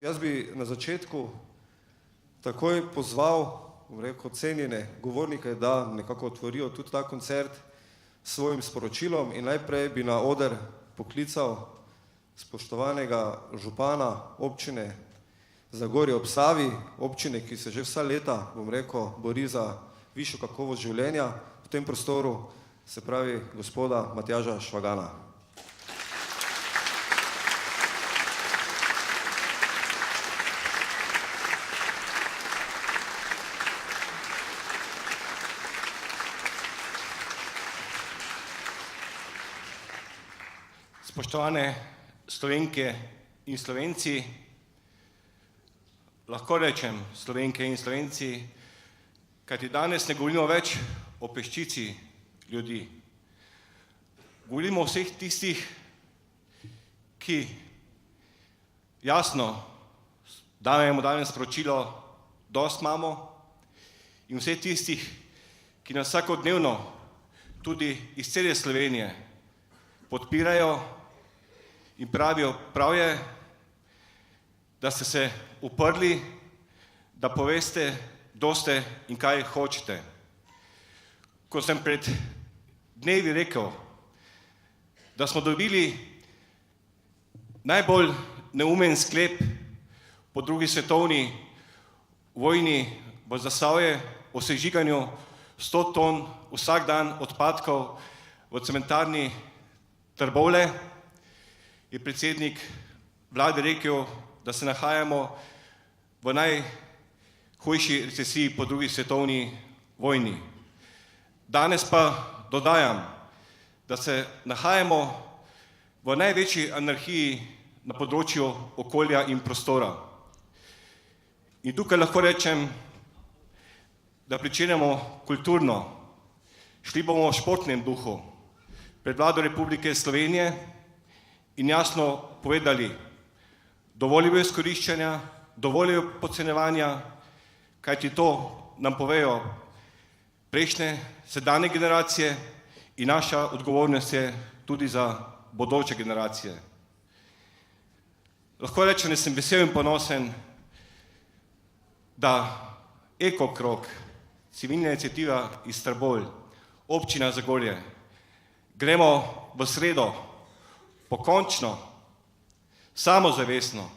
Jaz bi na začetku takoj pozval, cenjene govornike, da nekako otvorijo tudi ta koncert s svojim sporočilom in najprej bi na oder poklical spoštovanega župana občine Zagorje ob Savi, občine, ki se že vsa leta, bori za višjo kakovost življenja v tem prostoru, se pravi gospoda Matjaža Švagana. Spoštovane Slovenke in Slovenci, lahko rečem Slovenke in Slovenci, kajti danes ne govorimo več o peščici ljudi. Govorimo o vseh tistih, ki jasno dajemo danes sporočilo, dosti imamo, in vseh tistih, ki nas vsakodnevno tudi iz cele Slovenije podpirajo in pravijo, prav je, da ste se uprli, da poveste, kdo ste in kaj hočete. Ko sem pred dnevi rekel, da smo dobili najbolj neumen sklep po drugi svetovni vojni v Zasavje o sežiganju 100 ton vsak dan odpadkov v cementarni Trbovlje, je predsednik vlade rekel, da se nahajamo v najhujši recesiji po drugi svetovni vojni. Danes pa dodajam, da se nahajamo v največji anarhiji na področju okolja in prostora. In tukaj lahko rečem, da pričenjamo kulturno, šli bomo v športnem duhu pred vlado Republike Slovenije in jasno povedali, dovolj je izkoriščanja, dovolj je podcenjevanja, kajti to nam povejo prejšnje, sedanje generacije in naša odgovornost je tudi za bodoče generacije. Lahko rečem, da sem vesel in ponosen, da Eko krog, civilna iniciativa iz Trbovlj, občina Zagorje, gremo v sredo pokončno, samozavestno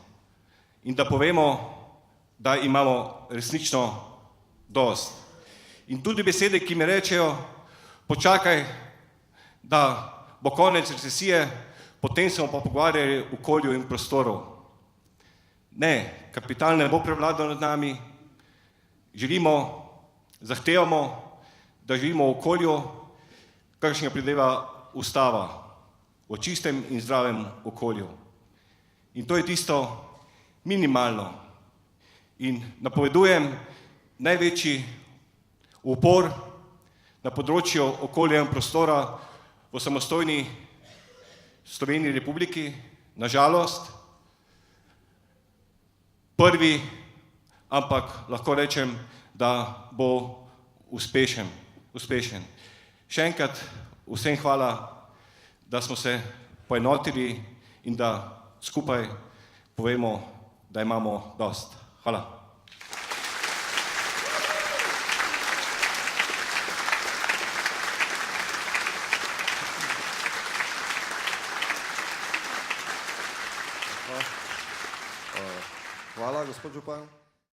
in da povemo, da imamo resnično dosti. In tudi besede, ki mi rečejo, počakaj, da bo konec recesije, potem se bomo pa pogovarjali o okolju in prostoru. Ne, kapital ne bo prevladal nad nami, želimo, zahtevamo, da živimo v okolju, kakšnega predeva ustava, o čistem in zdravem okolju. In to je tisto minimalno. In napovedujem največji upor na področju okolja in prostora v samostojni Sloveniji republiki, na žalost, prvi, ampak lahko rečem, da bo uspešen. Še enkrat vsem hvala, da smo se poenotili in da skupaj povemo, da imamo dosti. Hvala. Hvala, gospod župan.